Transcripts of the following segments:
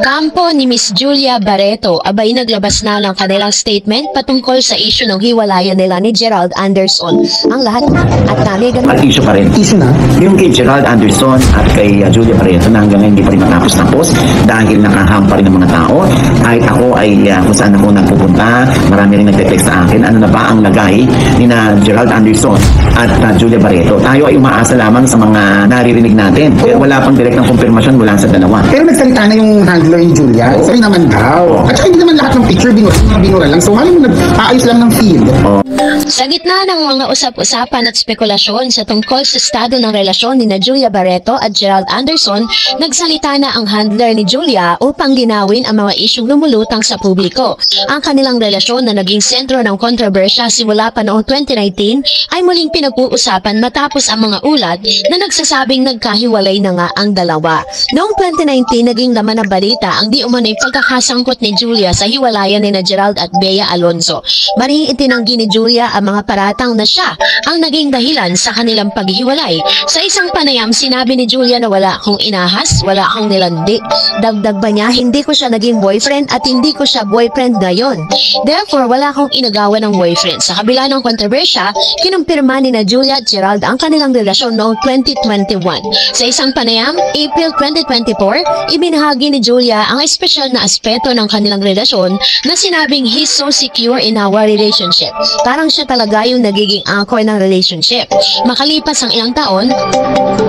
Kampo ni Miss Julia Barreto abay naglabas na ng kanilang statement patungkol sa issue ng hiwalayan nila ni Gerald Anderson. Ang lahat na at kami ganun. At issue pa rin. Issue na? Yung kay Gerald Anderson at kay Julia Barreto na hanggang ngayon hindi pa rin matapos dahil nakaham pa rin ng mga tao. Kahit ako ay kung saan ako nagpupunta, marami rin nagte-text sa akin. Ano na ba ang lagay ni na Gerald Anderson at Julia Barreto? Tayo ay umaasa lamang sa mga naririnig natin. Pero wala pang direktang kumpirmasyon mula sa dalawa. Pero nagsalita na yung handler ni Julia. Sabi naman daw. At saka hindi naman lahat ng picture binura lang. So halos nag-aayos lang ng feed. Sa gitna ng mga usap-usapan at spekulasyon sa tungkol sa estado ng relasyon ni na Julia Barreto at Gerald Anderson, nagsalita na ang handler ni Julia upang ginawin ang mga isyong lumulutang sa publiko. Ang kanilang relasyon na naging sentro ng kontrobersya simula pa noong 2019 ay muling pinag-uusapan matapos ang mga ulat na nagsasabing nagkahiwalay na nga ang dalawa. Noong 2019, naging laman ng balita ang di umano'y pagkakasangkot ni Julia sa hiwalayan ni na Gerald at Bea Alonzo. Marihing itinanggi ni Julia ang mga paratang na siya ang naging dahilan sa kanilang paghihiwalay. Sa isang panayam, sinabi ni Julia na wala akong inahas, wala akong nilandi. Dagdag ba niya, hindi ko siya naging boyfriend at hindi ko siya boyfriend ngayon. Therefore, wala akong inagawan ng boyfriend. Sa kabila ng kontrobersya, kinumpirma ni na Julia at Gerald ang kanilang relasyon noong 2021. Sa isang panayam, April 2024, ibinahagi ni Julia ang espesyal na aspeto ng kanilang relasyon na sinabing he's so secure in our relationship. Parang siya talaga yung nagiging anchor ng relationship. Makalipas ang ilang taon,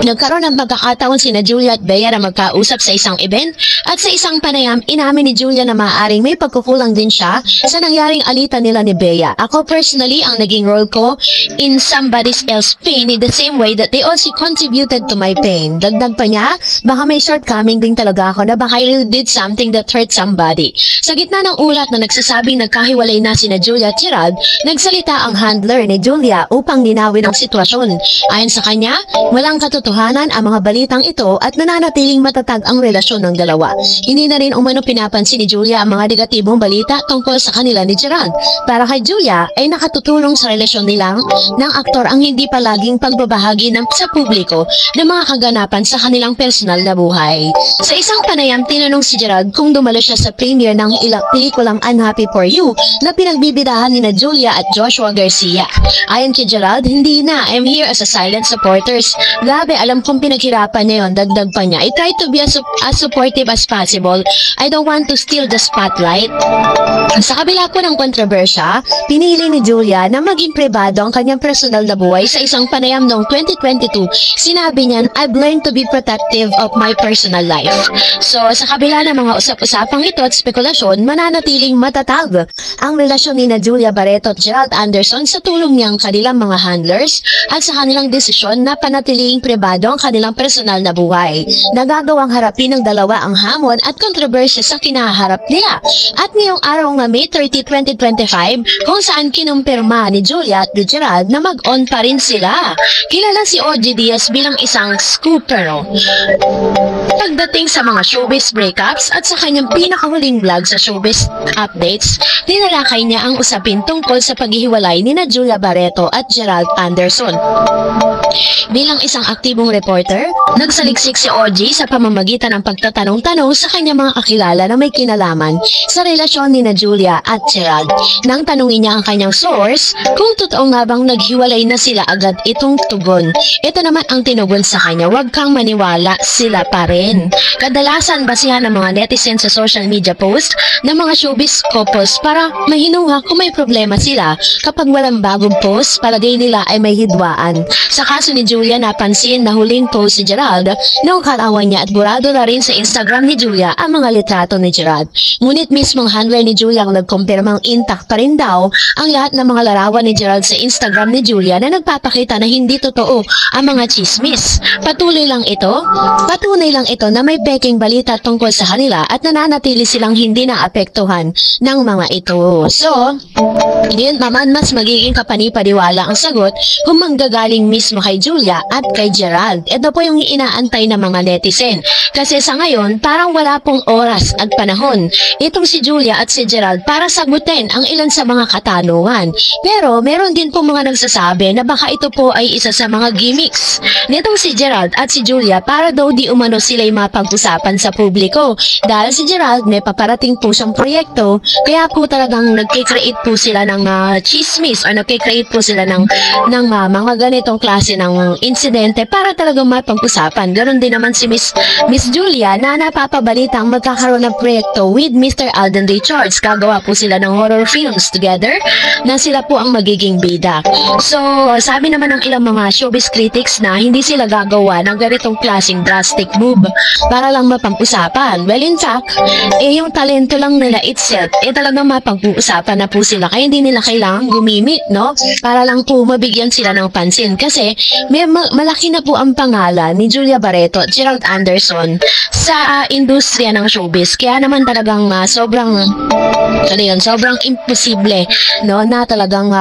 nagkaroon ng pagkakataon sina Julia at Bea na magkausap sa isang event at sa isang panayam, inamin ni Julia na maaaring may pagkukulang din siya sa nangyaring alitan nila ni Bea. Ako personally, ang naging role ko in somebody else's pain in the same way that they also contributed to my pain. Dagdag pa niya, baka may shortcoming din talaga ako na baka I did something that hurt somebody. Sa gitna ng ulat na nagsasabing nagkahiwalay na sina Julia at Gerald, nagsalita ang handler ni Julia upang linawin ang sitwasyon. Ayon sa kanya, walang katotohanan ang mga balitang ito at nananatiling matatag ang relasyon ng dalawa. Hindi na rin umano pinapansin ni Julia ang mga negatibong balita tungkol sa kanila ni Gerald. Para kay Julia ay nakatutulong sa relasyon nilang ng aktor ang hindi palaging pagbabahagi sa publiko ng mga kaganapan sa kanilang personal na buhay. Sa isang panayam, tinanong si Gerald kung dumalo siya sa premiere ng ilang pelikulang Unhappy for You na pinagbibidahan ni na Julia at Joshua Garcia. Ayon kay Gerald, hindi na, I'm here as a silent supporters. Grabe, alam kong pinaghirapan niya yun. Dagdag pa niya, I try to be as supportive as possible. I don't want to steal the spotlight. Sa kabila po ng kontrobersya, pinili ni Julia na maging pribado ang kanyang personal na buhay. Sa isang panayam noong 2022, sinabi niya, I've learned to be protective of my personal life. So, sa kabila ng mga usap-usapang ito at spekulasyon, mananatiling matatag ang relasyon ni na Julia Barreto at Gerald Anderson sa tulong niyang kanilang mga handlers at sa kanilang desisyon na panatiling pribado ang kanilang personal na buhay. Nagagawang harapin ng dalawa ang hamon at kontrobersya sa kinaharap nila. At ngayong araw nga May 30, 2025, kung saan kinumpirma ni Julia at Gerald na mag-on pa rin sila. Kilala si OG Diaz bilang isang scooper. Pagdating sa mga showbiz breakups at sa kanyang pinakahuling vlog sa showbiz updates, tinalakay niya ang usapin tungkol sa paghihiwalay ni na Julia Barreto at Gerald Anderson. Bilang isang aktibong reporter, nagsaliksik si OG sa pamamagitan ng pagtatanong-tanong sa kanyang mga kakilala na may kinalaman sa relasyon ni na Julia at Gerald. Nang tanungin niya ang kanyang source kung totoo nga bang naghiwalay na sila, agad itong tugon. Ito naman ang tinugon sa kanya, huwag kang maniwala, sila pa rin. Kadalasan basihan ng mga netizens sa social media post ng mga showbiz couples para mahinuha kung may problema sila. Kapag walang bagong post, palagay nila ay may hidwaan. Sa kaso ni Julia, napansin na huling post si Gerald noong karawan niya at burado na rin sa Instagram ni Julia ang mga litrato ni Gerald. Ngunit mismong handler ni Julia ang nagkumpirmang intact pa rin daw ang lahat ng mga larawan ni Gerald sa Instagram ni Julia na nagpapakita na hindi totoo ang mga chismis. Patunay lang ito na may peking balita tungkol sa kanila at nananatili silang hindi naapektuhan ng mga ito. So, yun naman mas magiging kapanipaniwala ang sagot kung manggagaling mismo kay kay Julia at kay Gerald. Ito po yung inaantay ng mga netizen. Kasi sa ngayon, parang wala pong oras at panahon itong si Julia at si Gerald para sagutin ang ilan sa mga katanungan. Pero meron din po mga nagsasabi na baka ito po ay isa sa mga gimmicks nitong si Gerald at si Julia para daw di umano sila'y mapag-usapan sa publiko. Dahil si Gerald may paparating po siyang proyekto, kaya po talagang nagkikreate po sila ng chismis or nagkikreate po sila ng mga ganitong klase ng insidente para talagang mapag-usapan. Ganon din naman si Miss Julia na napapabalitang magkakaroon ng proyekto with Mr. Alden Richards. Gagawa po sila ng horror films together na sila po ang magiging bida. So, sabi naman ng ilang mga showbiz critics na hindi sila gagawa ng ganitong klaseng drastic move para lang mapag-usapan. Well, in fact, yung talento lang nila itself, talagang mapag-uusapan na po sila. Kaya hindi nila kailangan gumimik, no? Para lang po mabigyan sila ng pansin. Kasi may malaki na po ang pangalan ni Julia Barreto at Gerald Anderson sa industriya ng showbiz. Kaya naman talagang sobrang imposible, no, na talagang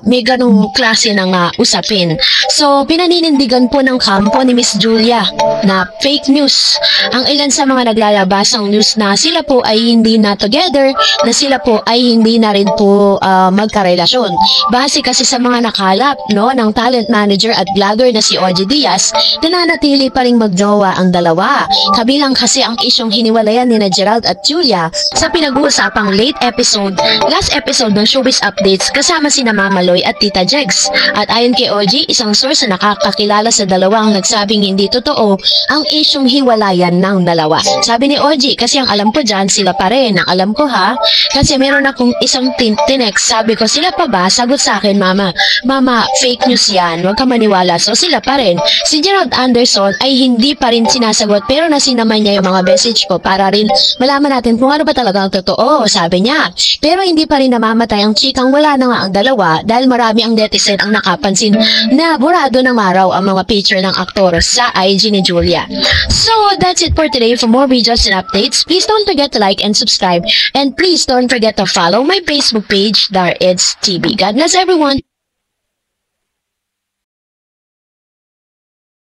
may ganong klase ng usapin. So, pinaninindigan po ng kampo ni Miss Julia na fake news ang ilan sa mga naglalabas ng news na sila po ay hindi na together, na sila po ay hindi na rin po magkarelasyon. Base kasi sa mga nakalap, no, ng talent manager at vlogger na si OG Diaz, nananatili pa rin magjowa ang dalawa. Kabilang kasi ang isyong hiniwalayan ni Gerald at Julia sa pinag-uusapang last episode ng Showbiz Updates kasama sina Mama Loy at Tita Jegs. At ayon kay OG, isang source na nakakakilala sa dalawa ang nagsabing hindi totoo ang isyong hiwalayan ng dalawa. Sabi ni OG, kasi ang alam ko dyan, sila pa rin. Ang alam ko kasi meron akong isang tinex. Sabi ko, sila pa ba? Sagot sa akin, Mama, fake news yan. Huwag ka maniwala. So sila pa rin. Si Gerald Anderson ay hindi pa rin sinasagot pero nasinamay niya yung mga message ko para rin malaman natin kung ano ba talaga ang totoo, sabi niya. Pero hindi pa rin namamatay ang chikang wala na nga ang dalawa dahil marami ang netizen ang nakapansin na burado ng araw ang mga picture ng aktor sa IG ni Julia. So that's it for today. For more videos and updates, please don't forget to like and subscribe, and please don't forget to follow my Facebook page, Dar Eds TV. God bless everyone.